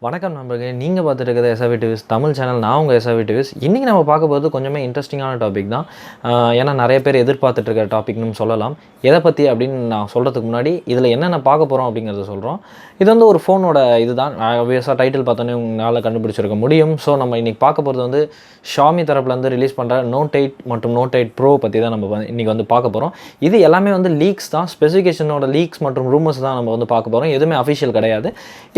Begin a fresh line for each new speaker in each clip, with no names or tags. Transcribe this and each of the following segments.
வணக்கம் நண்பர்களே, நீங்கள் பார்த்துட்டு இருக்கிறது SRVTWIZ தமிழ் சேனல். நான் உங்கள் SRVTWIZ. இன்றைக்கி நம்ம பார்க்க போகிறது கொஞ்சமே இன்ட்ரெஸ்டிங்கான டாபிக் தான். ஏன்னா நிறைய பேர் எதிர்பார்த்துட்டு இருக்கிற டாபிக்னு சொல்லலாம். எதை பற்றி அப்படின்னு நான் சொல்கிறதுக்கு முன்னாடி இதில் என்னென்ன பார்க்க போகிறோம் அப்படிங்கிறத சொல்கிறோம். இது வந்து ஒரு ஃபோனோட இது தான். ஆப்வியஸாக டைட்டில் பார்த்தோன்னே உங்களால் கண்டுபிடிச்சிருக்க முடியும். ஸோ நம்ம இன்றைக்கி பார்க்க போகிறது வந்து ஷாமி தரப்புலேருந்து ரிலீஸ் பண்ணுற Note 8 மற்றும் Note 8 Pro பற்றி தான் நம்ம இன்றைக்கி வந்து பார்க்க போகிறோம். இது எல்லாமே வந்து லீக்ஸ் தான், ஸ்பெசிஃபிகேஷனோட லீக்ஸ் மற்றும் ரூமர்ஸ் தான் நம்ம வந்து பார்க்க போகிறோம். எதுவுமே அஃபிஷியல் கிடையாது.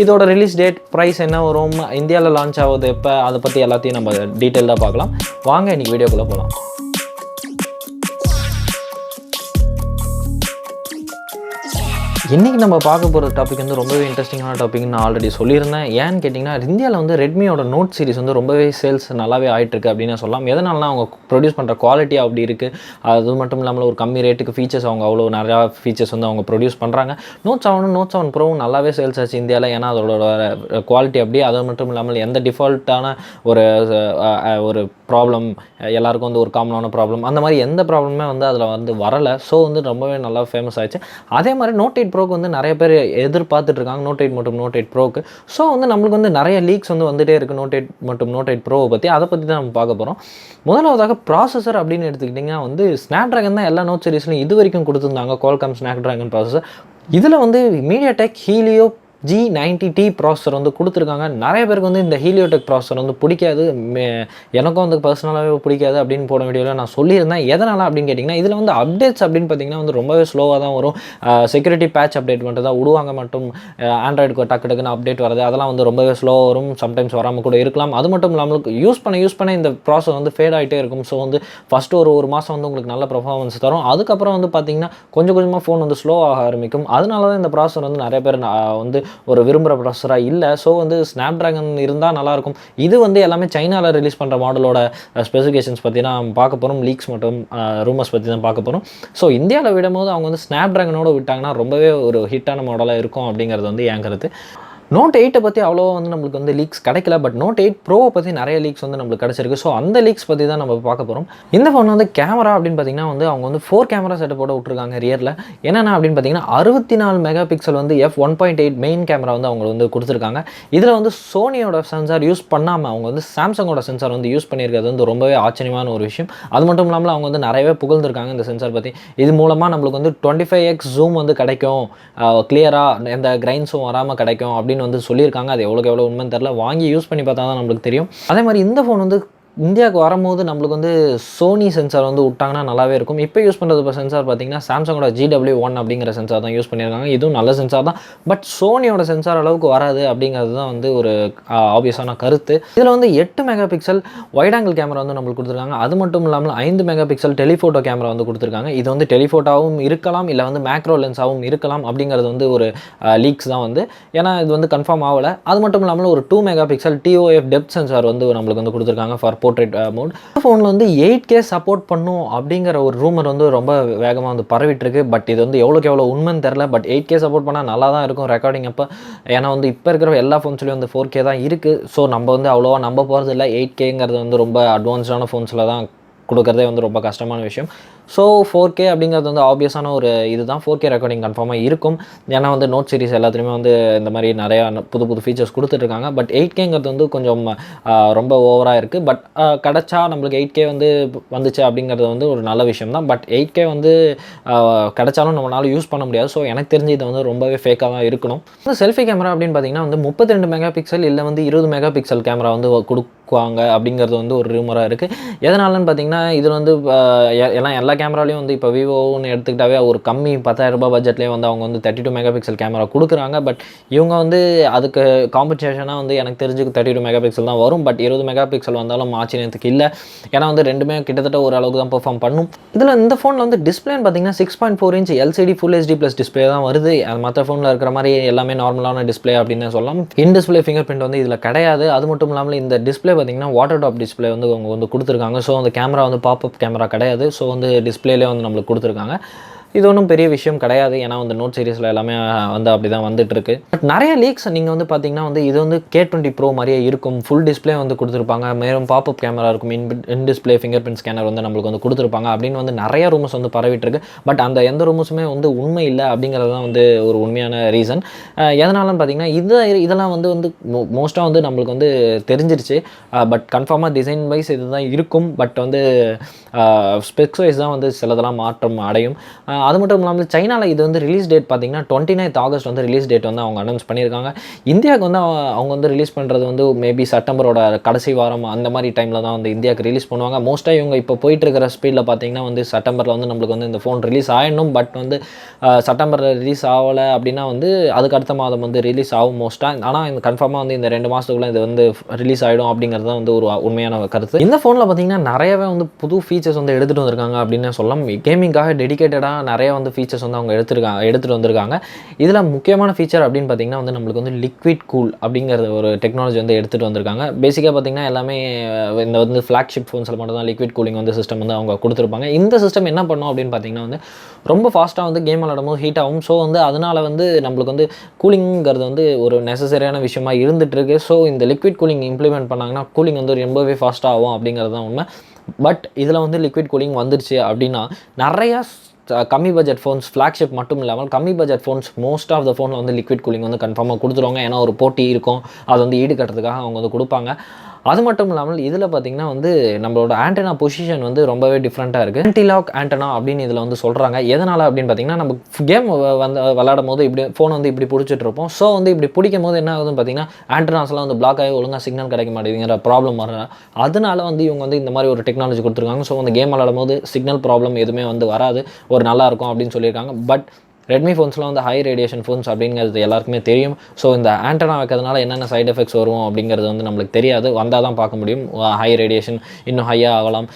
இதோட ரிலீஸ் டேட், ப்ரைஸ் என்ன வரும், இந்தியாவில் லான்ச் ஆகுது எப்போ, அதை பற்றி எல்லாத்தையும் நம்ம டீட்டெயிலாக பார்க்கலாம். வாங்க இன்றைக்கி வீடியோக்குள்ளே போகலாம். இன்றைக்கி நம்ம பார்க்க போகிற டாபிக் வந்து ரொம்பவே இன்ட்ரெஸ்டிங்கான டாபிக்னு நான் ஆல்ரெடி சொல்லியிருந்தேன். ஏன்னு கேட்டிங்கன்னா, இந்தியாவில் வந்து ரெட்மியோட நோட் சீரிஸ் வந்து ரொம்பவே சேல்ஸ் நல்லாவே ஆகிட்டுருக்கு அப்படின்னு சொல்லலாம். எதனாலனா அவங்க ப்ரொடியூஸ் பண்ணுற குவாலிட்டி அப்படி இருக்குது. அது மட்டும் இல்லாமல் ஒரு கம்மி ரேட்டுக்கு ஃபீச்சர்ஸ் அவங்க அவ்வளோ நிறையா ஃபீச்சர்ஸ் வந்து அவங்க ப்ரொடியூஸ் பண்ணுறாங்க. Note 7 ப்ரோவும் நல்லாவே சேல்ஸ் ஆச்சு இந்தியாவில். ஏன்னா அதோட குவாலிட்டி அப்படி. அது மட்டும் இல்லாமல் எந்த டிஃபால்ட்டான ஒரு ப்ராப்ளம், எல்லாருக்கும் வந்து ஒரு காமனான ப்ராப்ளம், அந்த மாதிரி எந்த ப்ராப்ளமே வந்து அதில் வந்து வரலை. ஸோ வந்து ரொம்பவே நல்லா ஃபேமஸ் ஆயிடுச்சு. அதே மாதிரி Note 8 ப்ரோக்கு வந்து நிறைய பேர் எதிர்பார்த்துட்டு இருக்காங்க, Note 8 மற்றும் Note 8 ப்ரோக்கு. ஸோ வந்து நம்மளுக்கு வந்து நிறைய லீக்ஸ் வந்து வந்துகிட்டே இருக்குது Note 8 மற்றும் Note 8 ப்ரோவை பற்றி. அதை பற்றி தான் நம்ம பார்க்க போகிறோம். முதலாவதாக ப்ராசஸர் அப்படின்னு எடுத்துக்கிட்டிங்கன்னா வந்து ஸ்னாப்ட்ராகன் தான் எல்லா நோட் சீரிஸ்லையும் இது வரைக்கும் கொடுத்துருந்தாங்க. Qualcomm Snapdragon processor. இதில் வந்து மீடியாடெக் ஹீலியோ G90T ப்ராசஸர் வந்து கொடுத்துருக்காங்க. நிறைய பேருக்கு வந்து இந்த ஹீலியோடெக் ப்ராசஸர் வந்து பிடிக்காது. எனக்கும் வந்து பர்சனலாகவே பிடிக்காது அப்படின்னு போன வீடியோவில் நான் சொல்லியிருந்தேன். எதனால் அப்படின்னு கேட்டிங்கன்னா, இதில் வந்து அப்டேட்ஸ் அப்படின்னு பார்த்திங்கன்னா வந்து ரொம்பவே ஸ்லோவாக தான் வரும். செக்யூரிட்டி பேட்ச் அப்டேட் மட்டும் தான் விடுவாங்க. மட்டும் ஆண்ட்ராய்டுக்கு டக்குன்னு அப்டேட் வருது, அதெல்லாம் வந்து ரொம்பவே ஸ்லோவாக வரும். சம்டைம்ஸ் வராமல் கூட இருக்கலாம். அது மட்டும் இல்லாமல் யூஸ் பண்ண இந்த ப்ராசஸர் வந்து ஃபேட் ஆகிட்டே இருக்கும். ஸோ வந்து ஃபஸ்ட்டு ஒரு மாதம் வந்து உங்களுக்கு நல்ல பர்ஃபார்மன்ஸ் தரும். அதுக்கப்புறம் வந்து பார்த்திங்கன்னா கொஞ்சம் கொஞ்சமாக ஃபோன் வந்து ஸ்லோ ஆக ஆரம்பிக்கும். அதனால தான் இந்த ப்ராசஸர் வந்து நிறைய பேர் வந்து ஒரு விரும்புகிற ப்ராசஸராக இல்லை. ஸோ வந்து ஸ்னாப்ட்ராகன் இருந்தால் நல்லாயிருக்கும். இது வந்து எல்லாமே சைனாவில் ரிலீஸ் பண்ணுற மாடலோட ஸ்பெசிஃபிகேஷன்ஸ் பற்றி தான் பார்க்க போகிறோம். லீக்ஸ் மற்றும் ரூமர்ஸ் பற்றி தான் பார்க்க போகிறோம். ஸோ இந்தியாவில் விடும்போது அவங்க வந்து ஸ்னாப்ட்ராகனோட விட்டாங்கன்னா ரொம்பவே ஒரு ஹிட்டான மாடலாக இருக்கும் அப்படிங்கிறது வந்து என் கருத்து. Note 8 பற்றி அவ்வளோ வந்து நம்மளுக்கு வந்து லீக்ஸ் கிடைக்கல. பட் Note 8 ப்ரோவை பற்றி நிறைய லீக்ஸ் வந்து நம்மளுக்கு கிடச்சிருக்கு. ஸோ அந்த லீக்ஸ் பற்றி தான் நம்ம பார்க்க போகிறோம். இந்த ஃபோன் வந்து கேமரா அப்படின்னு பார்த்திங்கன்னா வந்து அவங்க வந்து 4 கேமரா செட்டப்போட விட்டுருக்காங்க ரியரில். என்னென்ன அப்படின்னு பார்த்தீங்கன்னா 64 மெகா பிக்சல் வந்து f1.8 மெயின் கேமரா வந்து அவங்க வந்து கொடுத்துருக்காங்க. இதில் வந்து சோனியோட சென்சார் யூஸ் பண்ணாமல் அவங்க வந்து சாம்சங்கோட சென்சார் வந்து யூஸ் பண்ணியிருக்கிறது வந்து ரொம்பவே ஆச்சரியமான ஒரு விஷயம். அது மட்டும் இல்லாமல் அவங்க வந்து நிறையவே புகழ்ந்துருக்காங்க இந்த சென்சார் பற்றி. இது மூலமாக நம்மளுக்கு வந்து 25x ஜூம் வந்து கிடைக்கும், கிளியராக எந்த கிரைன்ஸும் வராமல் கிடைக்கும் அப்படின்னு வந்து சொல்லியிருக்காங்க. அது எவ்வளோ உண்மைன்னு தெரியல. வாங்கி யூஸ் பண்ணி பார்த்தா தான் நம்மளுக்கு தெரியும். அதே மாதிரி இந்த ஃபோன் வந்து இந்தியாவுக்கு வரும்போது நம்மளுக்கு வந்து சோனி சென்சார் வந்து விட்டாங்கன்னா நல்லாவே இருக்கும். இப்போ யூஸ் பண்ணுறது இப்போ சென்சார் பார்த்திங்கன்னா சாம்சங்கோட GW1 அப்படிங்கிற சென்சார் தான் யூஸ் பண்ணியிருக்காங்க. இதுவும் நல்ல சென்சார் தான். பட் சோனியோட சென்சார் அளவுக்கு வராது அப்படிங்கிறது தான் வந்து ஒரு ஆப்வியஸான கருத்து. இதில் வந்து 8 மெகா பிக்சல் வைடாங்கிள் கேமரா வந்து நம்மளுக்கு கொடுத்துருக்காங்க. அது மட்டும் இல்லாமல் 5 மெகா பிக்சல் டெலிஃபோட்டோ கேமரா வந்து கொடுத்துருக்காங்க. இது வந்து டெலிஃபோட்டோவும் இருக்கலாம், இல்லை வந்து மேக்ரோ லென்ஸாகவும் இருக்கலாம் அப்படிங்கிறது வந்து ஒரு லீக்ஸ் தான் வந்து. ஏன்னா இது வந்து கன்ஃபார்ம் ஆகலை. அது மட்டும் இல்லாமல் ஒரு 2 mega pixel TOF depth sensor வந்து நம்மளுக்கு வந்து கொடுத்துருக்காங்க ஃபார் போர்ட்ரேட் மோட். ஃபோனில் வந்து 8K சப்போர்ட் பண்ணும் அப்படிங்கிற ஒரு ரூமர் வந்து ரொம்ப வேகமாக வந்து பரவிட்டு இருக்கு. பட் இது வந்து எவ்வளோ உண்மைன்னு தெரில. பட் 8K சப்போர்ட் பண்ணால் நல்லா தான் இருக்கும் ரெக்கார்டிங் அப்போ. ஏன்னா வந்து இப்போ இருக்கிற எல்லா ஃபோன்ஸ்லையும் வந்து 4K தான் இருக்குது. ஸோ நம்ம வந்து அவ்வளோவா நம்ப போகிறது இல்லை. 8Kங்கிறது வந்து ரொம்ப அட்வான்ஸ்டான ஃபோன்ஸில் தான் கொடுக்குறதே வந்து ரொம்ப கஷ்டமான விஷயம். ஸோ 4K அப்படிங்கிறது வந்து ஆப்வியஸான ஒரு இதுதான். 4K ரெக்கார்டிங் கன்ஃபார்மாக இருக்கும். ஏன்னா வந்து நோட் சீரிஸ் எல்லாத்துலேயுமே வந்து இந்த மாதிரி நிறையா புது ஃபீச்சர்ஸ் கொடுத்துட்ருக்காங்க. பட் 8Kங்கிறது வந்து கொஞ்சம் ரொம்ப ஓவராக இருக்குது. பட் கிடச்சா நம்மளுக்கு 8K வந்து வந்துச்சு அப்படிங்கிறது வந்து ஒரு நல்ல விஷயம் தான். பட் 8K வந்து கிடச்சாலும் நம்மளால யூஸ் பண்ண முடியாது. ஸோ எனக்கு தெரிஞ்சு இது வந்து ரொம்பவே ஃபேக்காக தான் இருக்கணும். இந்த செல்ஃபி கேமரா அப்படின்னு பார்த்தீங்கன்னா வந்து 32 மெகா பிக்சல் இல்லை வந்து 20 மெகா பிக்சல் கேமரா வந்து கொடுக்குவாங்க அப்படிங்கிறது வந்து ஒரு ரூமராக இருக்குது. எதனாலன்னு பார்த்தீங்கன்னா இதில் வந்து எல்லா கேமராலையும் வந்து இப்போ விவோன்னு எடுத்துக்கிட்டாவே ஒரு கம்மி 10,000 ரூபாய் பட்ஜெட்லேயே வந்து அவங்க வந்து 32 மெகா பிக்சல் கேமரா கொடுக்குறாங்க. பட் இவங்க வந்து அதுக்கு காம்பன்சேஷனாக வந்து எனக்கு தெரிஞ்சு 32 மெகா பிக்சல் தான் வரும். பட் 20 மெகா பிக்சல் வந்தாலும் ஆச்சரியத்துக்கு இல்லை. ஏன்னா வந்து ரெண்டுமே கிட்டத்தட்ட ஓரளவுக்கு தான் பெர்ஃபார்ம் பண்ணும். இதில் இந்த ஃபோனில் வந்து டிஸ்பிளேன்னு பார்த்தீங்கன்னா 6.4 inch LCD full HD plus display தான் வருது. அது மற்ற ஃபோனில் இருக்கிற மாதிரி எல்லாமே நார்மலான டிஸ்பிளே அப்படின்னு சொல்லலாம். இன் டிஸ்பிளே ஃபிங்கர் பிரிண்ட் வந்து இதில் கிடையாது. அது மட்டும் இல்லாமல் இந்த டிஸ்பிளே பார்த்தீங்கன்னா வாட்டர் டாப் டிஸ்பிளே வந்து அவங்க வந்து கொடுத்துருக்காங்க. ஸோ அந்த கேமரா வந்து பாப்அப் கேமரா கிடையாது. ஸோ வந்து டிஸ்பிளேலே வந்து நம்மளுக்கு கொடுத்துருக்காங்க. இது ஒன்றும் பெரிய விஷயம் கிடையாது. ஏன்னா வந்து நோட் சீரிஸில் எல்லாமே வந்து அப்படி தான் வந்துட்டு இருக்கு. பட் நிறைய லீக்ஸ் நீங்கள் வந்து பார்த்தீங்கன்னா வந்து இது வந்து K20 Pro மாதிரியே இருக்கும். ஃபுல் டிஸ்பிளே வந்து கொடுத்துருப்பாங்க. மேலும் பாப்அப் கேமரா இருக்கும். In display finger print scanner வந்து நம்மளுக்கு வந்து கொடுத்துருப்பாங்க அப்படின்னு வந்து நிறைய ரூமர்ஸ் வந்து பரவிட்டு இருக்கு. பட் அந்த எந்த ரூமர்ஸுமே வந்து உண்மை இல்லை அப்படிங்கிறது தான் வந்து ஒரு உண்மையான ரீசன். எதனாலன்னு பார்த்தீங்கன்னா இதெல்லாம் வந்து மோஸ்ட்டாக வந்து நம்மளுக்கு வந்து தெரிஞ்சிருச்சு. பட் கன்ஃபார்மாக டிசைன் வைஸ் இதுதான் இருக்கும். பட் வந்து ஸ்பெக்ஸ் வைஸ் தான் வந்து சிலதெல்லாம் மாற்றம் அடையும். அது மட்டும் இல்லாமல் சைனாவில் இது வந்து ரிலீஸ் டேட் பார்த்தீங்கன்னா 29th August வந்து ரிலீஸ் டேட் வந்து அவங்க அனௌன்ஸ் பண்ணியிருக்காங்க. இந்தியாவுக்கு வந்து அவங்க வந்து ரிலீஸ் பண்ணுறது வந்து மேபி செப்டம்பரோட கடைசி வாரம் அந்த மாதிரி டைமில் தான் வந்து இந்தியாவுக்கு ரிலீஸ் பண்ணுவாங்க. மோஸ்ட்டாக இவங்க இப்போ போயிட்டு இருக்கிற ஸ்பீடில் பார்த்தீங்கன்னா வந்து செப்டம்பரில் வந்து நம்மளுக்கு வந்து இந்த ஃபோன் ரிலீஸ் ஆகிடணும். பட் வந்து செப்டம்பரில் ரிலீஸ் ஆகலை அப்படின்னா வந்து அதுக்கு அடுத்த மாதம் வந்து ரிலீஸ் ஆகும் மோஸ்ட்டாக. ஆனால் இந்த கன்ஃபார்மாக வந்து இந்த 2 மாதத்துக்குள்ளே இது வந்து ரிலீஸ் ஆகிடும் அப்படிங்கிறது தான் வந்து ஒரு உண்மையான கருத்து. இந்த ஃபோனில் பார்த்தீங்கன்னா நிறையவே வந்து புது ஃபீச்சர்ஸ் வந்து எடுத்துகிட்டு வந்திருக்காங்க அப்படின்னு சொல்லலாம். கேமிங்காக டெடிகேட்டடாக நிறைய வந்து ஃபீச்சர்ஸ் வந்து அவங்க எடுத்துகிட்டு வந்திருக்காங்க. இதில் முக்கியமான ஃபீச்சர் அப்படின்னு பார்த்தீங்கன்னா வந்து நம்மளுக்கு வந்து லிக்விட் கூல் அப்படிங்கிற ஒரு டெக்னாலஜி வந்து எடுத்துகிட்டு வந்திருக்காங்க. பேசிக்காக பார்த்தீங்கன்னா எல்லாமே இந்த வந்து ஃப்ளாக்ஷிப் ஃபோன்ஸில் மட்டும் தான் லிக்விட் கூலிங் வந்து சிஸ்டம் வந்து அவங்க கொடுத்துருப்பாங்க. இந்த சிஸ்டம் என்ன பண்ணும் அப்படின்னு பார்த்தீங்கன்னா வந்து ரொம்ப ஃபாஸ்ட்டாக வந்து கேம் விளாடும்போது ஹீட் ஆகும். ஸோ வந்து அதனால் வந்து நம்மளுக்கு வந்து கூலிங்கிறது வந்து ஒரு நெசசரியான விஷயமா இருந்துகிட்டு இருக்குது. ஸோ இந்த லிக்விட் கூலிங் இம்ப்ளிமெண்ட் பண்ணாங்கன்னா கூலிங் வந்து ரொம்பவே ஃபாஸ்ட்டாக ஆகும் அப்படிங்கிறது தான் உண்மை. பட் இதில் வந்து லிக்விட் கூலிங் வந்துருச்சு அப்படின்னா நிறையா கம்மி பட்ஜெட் ஃபோன்ஸ் ஃப்ளாக்ஷிப் மட்டும் இல்லாமல் கம்மி budget phones most of the ஃபோனில் வந்து லிக்விட் கூலிங் வந்து கன்ஃபார்மாக கொடுத்துருவாங்க. ஏன்னா ஒரு போட்டி இருக்கும், அது வந்து ஈடுகட்டுறதுக்காக அவங்க வந்து கொடுப்பாங்க. அது மட்டும் இல்லாமல் இதில் பார்த்திங்கன்னா வந்து நம்மளோட ஆண்டனா பொசிஷன் வந்து ரொம்பவே டிஃப்ரெண்ட்டாக இருக்குது. ஆன்டிலாக் ஆண்டனா அப்படின்னு இதில் வந்து சொல்கிறாங்க. எதனால் அப்படின்னு பார்த்திங்கன்னா நம்ம கேம் வந்து விளாடும் போது இப்படி ஃபோன் வந்து இப்படி பிடிச்சிட்டு இருப்போம். ஸோ வந்து இப்படி பிடிக்கும் போது என்ன ஆகுதுன்னு பார்த்திங்கன்னா ஆண்டனாஸ்லாம் வந்து பிளாக் ஆகி ஒழுங்காக சிக்னல் கிடைக்க மாட்டேங்குங்கிற ப்ராப்ளம் வர, அதனால வந்து இவங்க வந்து இந்த மாதிரி ஒரு டெக்னாலஜி கொடுத்துருக்காங்க. ஸோ அந்த கேம் விளாடும் போது சிக்னல் ப்ராப்ளம் எதுவுமே வந்து வராது, ஒரு நல்லாயிருக்கும் அப்படின்னு சொல்லியிருக்காங்க. பட் ரெட்மி ஃபோன்ஸ்லாம் வந்து ஹை ரேடியேஷன் ஃபோன்ஸ் அப்படிங்கிறது எல்லாருக்குமே தெரியும். ஸோ இந்த ஆண்டனா வைக்கிறதுனால என்னென்ன சைட் எஃபெக்ட்ஸ் வரும் அப்படிங்கிறது வந்து நம்மளுக்கு தெரியாது, வந்தால் தான் பார்க்க முடியும். ஹை ரேடியேஷன் இன்னும் ஹையாக ஆகலாம்,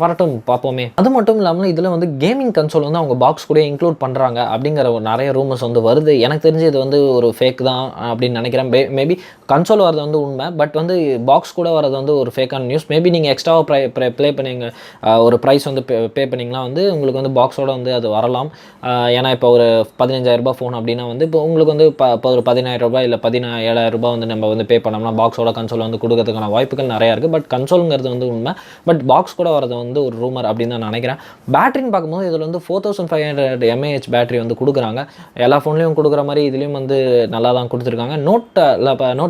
வரட்டும் பார்ப்போமே. அது மட்டும் இல்லாமல் இதில் வந்து கேமிங் கன்சோல் வந்து அவங்க பாக்ஸ் கூட இன்க்ளூட் பண்ணுறாங்க அப்படிங்கிற ஒரு நிறைய ரூமர்ஸ் வந்து வருது. எனக்கு தெரிஞ்சு இது வந்து ஒரு ஃபேக் தான் அப்படின்னு நினைக்கிறேன். மேபி கன்சோல் வரது வந்து உண்மை, பட் வந்து பாக்ஸ் கூட வரது வந்து ஒரு ஃபேக்கான நியூஸ். மேபி நீங்கள் எக்ஸ்ட்ராவாக ப்ளே பண்ணிங்க ஒரு ப்ரைஸ் வந்து பே பண்ணிங்கன்னா வந்து உங்களுக்கு வந்து பாக்ஸோடு வந்து அது வரலாம். ஏன்னா இப்போ ஒரு 15,000 ரூபாய் ஃபோன் அப்படின்னா வந்து இப்போ உங்களுக்கு வந்து ஒரு 10,000 ரூபாய் இல்லை 17,000 ரூபாய் வந்து நம்ம வந்து பே பண்ணோம்னா பாக்ஸோட கன்சோல் வந்து கொடுக்கறதுக்கான வாய்ப்புகள் நிறையா இருக்குது. பட் கன்சோலுங்கிறது வந்து உண்மை, பட் பாக்ஸ் கூட வரது வந்து ஒரு ரூமர் அப்படின்னு தான் நினைக்கிறேன். பேட்டரின்னு பார்க்கும்போது இதில் வந்து 4500 mAh பேட்டரி வந்து கொடுக்குறாங்க. எல்லா ஃபோன்லேயும் கொடுக்குற மாதிரி இதுலேயும் வந்து நல்லா தான் கொடுத்துருக்காங்க. நோட்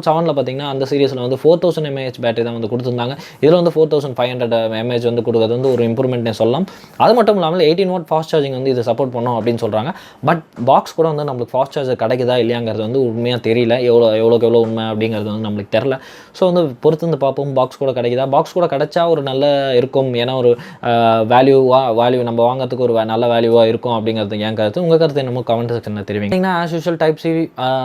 7 பார்த்தீங்கன்னா அந்த சீரிஸில் வந்து 4000 mAh பேட்டரி தான் வந்து கொடுத்துருந்தாங்க. இதில் வந்து 4500 mAh வந்து கொடுக்குறது வந்து ஒரு இம்ப்ரூவ்மெண்ட்னே சொல்லலாம். அது மட்டும் இல்லாமல் 18 வாட் ஃபாஸ்ட் சார்ஜிங் வந்து இது சப்போர்ட் பண்ணோம் அப்படின்னு சொல்கிறாங்க. பட் பாக்ஸ் கூட வந்து நம்மளுக்கு ஃபாஸ்ட் சார்ஜர் கிடைக்குதா இல்லையாங்கிறது வந்து உண்மையாக தெரியல. எவ்வளோக்கு எவ்வளோ உண்மை அப்படிங்கிறது வந்து நம்மளுக்கு தெரில. ஸோ வந்து பொறுத்து வந்து பார்ப்போம் பாக்ஸ் கூட கிடைக்குதா. பாக்ஸ் கூட கிடைச்சா ஒரு நல்ல இருக்கும், ஏன்னா ஒரு வேல்யூ நம்ம வாங்கிறதுக்கு ஒரு நல்ல வேல்யூவாக இருக்கும் அப்படிங்கிறது என் கருத்து. உங்கள் கருத்து என்னமோ கமெண்ட் செக்ஷனில் தெரிவிங்க. ஆஸ் யூஷுவல் டைப் சி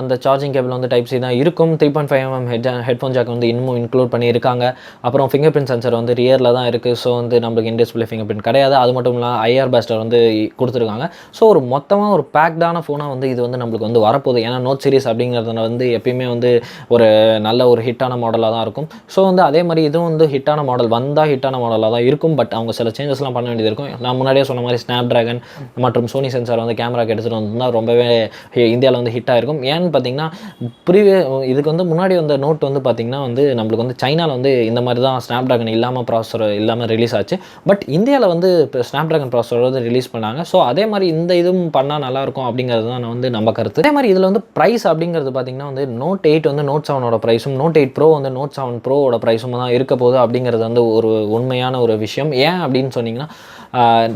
அந்த சார்ஜிங் கேபிள் வந்து டைப் சி தான் இருக்கும். 3.5mm ஹெட்ஃபோன் ஜாக் வந்து இன்னமும் இன்க்ளூட் பண்ணியிருக்காங்க. அப்புறம் ஃபிங்கர் பிரிண்ட் சென்சர் வந்து ரியரில் தான் இருக்குது. ஸோ வந்து நம்மளுக்கு இன் டிஸ்பிளே ஃபிங்கர் பிரிண்ட் கிடையாது. அது மட்டும் இல்லாமல் ஐஆர் பேஸ்டர் வந்து கொடுத்துருக்காங்க. ஸோ ஒரு மொத்தமாக ஒரு பேக்டான ஃபோனாக வந்து இது வந்து நம்மளுக்கு வந்து வரப்போகுது. ஏன்னா நோட் சீரிஸ் அப்படிங்கிறதுல வந்து எப்பயுமே வந்து ஒரு நல்ல ஒரு ஹிட்டான மாடலாக தான் இருக்கும். ஸோ வந்து அதே மாதிரி இதுவும் வந்து ஹிட்டான மாடல் வந்தால் ஹிட்டான மாடலாக தான் இருக்கும். பட் அவங்க சில சேஞ்சஸ்லாம் பண்ண வேண்டியது இருக்கும். நான் முன்னாடியே சொன்ன மாதிரி ஸ்னாப் ட்ராகன் மற்றும் சோனி சென்சார் வந்து கேமராக்கு எடுத்துகிட்டு வந்தால் ரொம்பவே இந்தியாவில் வந்து ஹிட்டாக இருக்கும். ஏன்னு பார்த்தீங்கன்னா இதுக்கு வந்து முன்னாடி வந்த நோட் வந்து பார்த்திங்கன்னா வந்து நம்மளுக்கு வந்து சைனாவில் வந்து இந்த மாதிரி தான் ஸ்னாப் ட்ராகன் இல்லாமல் ப்ராசஸர் இல்லாமல் ரிலீஸ் ஆச்சு. பட் இந்தியாவில் வந்து இப்போ ஸ்னாப் ட்ராகன் ப்ராசஸர் வந்து ரிலீஸ் பண்ணாங்க. ஸோ அதே மாதிரி இந்த இதுவும் பண்ணால் நல்லாயிருக்கும் அப்படிங்கிறது தான் வந்து நம்ம கருத்து. அதே மாதிரி இதில் வந்து ப்ரைஸ் அப்படிங்கிறது பார்த்திங்கன்னா வந்து நோட் 8 வந்து நோட் 7ஓட ப்ரைஸும், நோட் 8 ப்ரோ வந்து நோட் 7 ப்ரோவோட ப்ரைஸும் தான் இருக்க போகுது அப்படிங்கிறது வந்து ஒரு உண்மையான ஒரு விஷயம். ஏன் அப்படின்னு சொன்னிங்கன்னா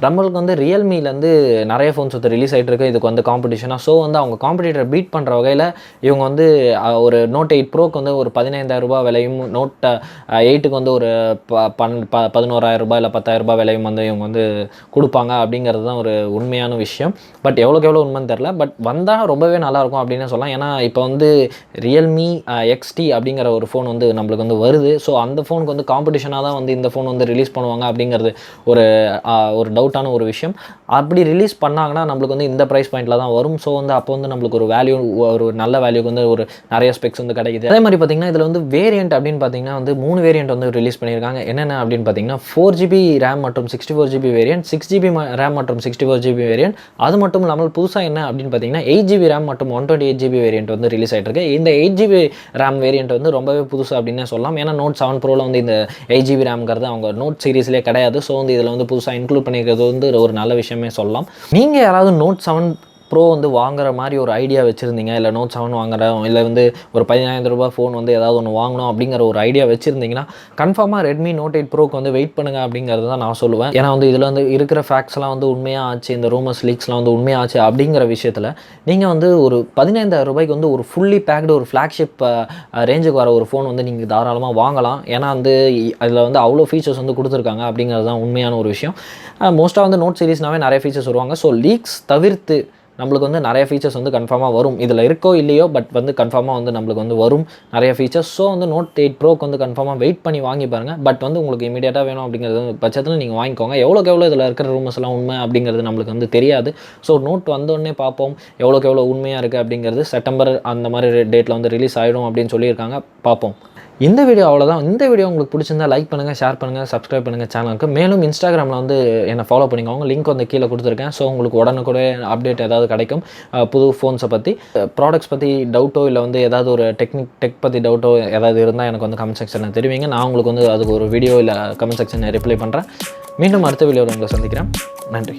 நம்மளுக்கு வந்து ரியல்மிலேருந்து நிறைய ஃபோன்ஸ் வந்து ரிலீஸ் ஆகிட்டு இருக்குது இதுக்கு வந்து காம்படிஷனாக. ஸோ வந்து அவங்க காம்படிட்டரை பீட் பண்ணுற வகையில் இவங்க வந்து ஒரு நோட் 8 ப்ரோக்கு வந்து ஒரு 15,000 ரூபாய் விலையும், நோட் 8க்கு வந்து ஒரு 11,000 ரூபாய் இல்லை 10,000 ரூபாய் விலையும் வந்து இவங்க வந்து கொடுப்பாங்க அப்படிங்கிறது தான் ஒரு உண்மையான விஷயம். பட் எவ்வளோ எவ்வளோக்கு எவ்வளோ உண்மைன்னு தெரில. பட் வந்தால் ரொம்பவே நல்லாயிருக்கும் அப்படின்னு சொல்லலாம். ஏன்னா இப்போ வந்து ரியல்மி XT அப்படிங்கிற ஒரு ஃபோன் வந்து நம்மளுக்கு வந்து வருது. ஸோ அந்த ஃபோனுக்கு வந்து காம்படிஷனாக தான் வந்து இந்த ஃபோன் வந்து ரிலீஸ் பண்ணுவாங்க அப்படிங்கிறது ஒரு டவுட்டான ஒரு விஷயம். அப்படி ரிலீஸ் பண்ணாங்கன்னா நம்மளுக்கு வந்து இந்த ப்ரைஸ் பாயிண்டில் தான் வரும். ஸோ வந்து அப்போ வந்து நம்மளுக்கு ஒரு நல்ல வேல்யூக்கு வந்து ஒரு நிறைய ஸ்பெக்ஸ் வந்து கிடைக்குது. அதே மாதிரி பார்த்தீங்கன்னா இதில் வந்து வேரியண்ட் அப்படின்னு பார்த்தீங்கன்னா வந்து 3 வேரியண்ட் வந்து ரிலீஸ் பண்ணியிருக்காங்க. என்னென்ன அப்படின்னு பார்த்தீங்கன்னா 4GB RAM மற்றும் 64GB வேரியண்ட், 6GB RAM மற்றும் 64GB வேரியண்ட். அது மட்டும் இல்லாமல் புதுசாக என்ன அப்படின்னு பார்த்தீங்கன்னா 8GB RAM மற்றும் 128GB வேரியண்ட் வந்து ரிலீஸ் ஆகிட்டு இருக்கு. இந்த 8GB RAM வேரியண்ட் வந்து ரொம்பவே புதுசு அப்படின்னு சொல்லலாம். ஏன்னா Note 7 Proல வந்து இந்த 8GB RAMங்கிறது அவங்க நோட் சீரிஸ்லேயே கிடையாது. ஸோ வந்து இதில் வந்து புதுசாக இன்க்ளூட் பண்ணியிருக்கிறது வந்து ஒரு நல்ல விஷயமே சொல்லலாம். நீங்கள் யாராவது Note 7 Pro வந்து வாங்குற மாதிரி ஒரு ஐடியா வச்சுருந்தீங்க, இல்லை Note 7 வாங்குறோம், இல்லை வந்து ஒரு 15,000 ரூபாய் ஃபோன் வந்து ஏதாவது ஒன்று வாங்கணும் அப்படிங்கிற ஒரு ஐடியா வச்சுருந்தீங்கன்னா கன்ஃபார்மாக Redmi Note 8 Proக்கு வந்து வெயிட் பண்ணுங்கள் அப்படிங்கிறது தான் நான் சொல்லுவேன். ஏன்னா வந்து இதில் வந்து இருக்கிற ஃபேக்ட்ஸ்லாம் வந்து உண்மையாக ஆச்சு, இந்த ரூமர்ஸ் லீக்ஸ்லாம் வந்து உண்மையாச்சு அப்படிங்கிற விஷயத்தில் நீங்கள் வந்து ஒரு 15,000 ரூபாய்க்கு வந்து ஒரு ஃபுல்லி பேக்டு ஒரு ஃப்ளாக்ஷிப் ரேஞ்சுக்கு வர ஒரு ஃபோன் வந்து நீங்கள் தாராளமாக வாங்கலாம். ஏன்னா வந்து அதில் வந்து அவ்வளோ ஃபீச்சர்ஸ் வந்து கொடுத்துருக்காங்க அப்படிங்கிறது தான் உண்மையான ஒரு விஷயம். மோஸ்ட்டாக வந்து நோட் சீரிஸ்னாவே நிறைய ஃபீச்சர்ஸ் வருவாங்க. ஸோ லீக்ஸ் தவிர்த்து நம்மளுக்கு வந்து நிறைய ஃபீச்சர்ஸ் வந்து கன்ஃபார்மாக வரும். இதில் இருக்கோ இல்லையோ, பட் வந்து கன்ஃபார்மாக வந்து நம்மளுக்கு வந்து வரும் நிறைய ஃபீச்சர்ஸ். ஸோ வந்து Note 8 Proக்கு வந்து கன்ஃபார்மாக வெயிட் பண்ணி வாங்கி பாருங்கள். பட் வந்து உங்களுக்கு இமீடியட்டாக வேணும் அப்படிங்கிறது பட்சத்தில் நீங்கள் வாங்கிக்கோங்க. எவ்வளோக்கு எவ்வளோ இதில் இருக்கிற ரூமர்ஸ்லாம் உண்மை அப்படிங்கிறது நம்மளுக்கு வந்து தெரியாது. ஸோ நோட் வந்தோடனே பார்ப்போம் எவ்வளோக்கு எவ்வளோ உண்மையாக இருக்குது அப்படிங்கிறது. செப்டம்பர் அந்த மாதிரி டேட்டில் வந்து ரிலீஸ் ஆகிடும் அப்படின்னு சொல்லியிருக்காங்க. பார்ப்போம். இந்த வீடியோ அவ்வளோதான். இந்த வீடியோ உங்களுக்கு பிடிச்சிருந்தா லைக் பண்ணுங்கள், ஷேர் பண்ணுங்கள், சப்ஸ்கிரைப் பண்ணுங்கள் சேனலுக்கு. மேலும் இன்ஸ்டாகிராமில் வந்து என்னை ஃபாலோ பண்ணிக்கோங்க. லிங்க் வந்து கீழே கொடுத்துருக்கேன். ஸோ உங்களுக்கு உடனுக்குடனே அப்டேட் ஏதாவது கிடைக்கும் புது ஃபோன்ஸை பற்றி, ப்ராடக்ட்ஸ் பற்றி டவுட்டோ, இல்லை வந்து ஏதாவது ஒரு டெக் பற்றி டவுட்டோ ஏதாவது இருந்தால் எனக்கு வந்து கமெண்ட் செக்ஷனில் தெரிவிங்க. நான் உங்களுக்கு வந்து அதுக்கு ஒரு வீடியோ இல்லை கமெண்ட் செக்ஷனை ரிப்ளை பண்ணுறேன். மீண்டும் அடுத்த வீடியோவில் உங்களை சந்திக்கிறேன். நன்றி.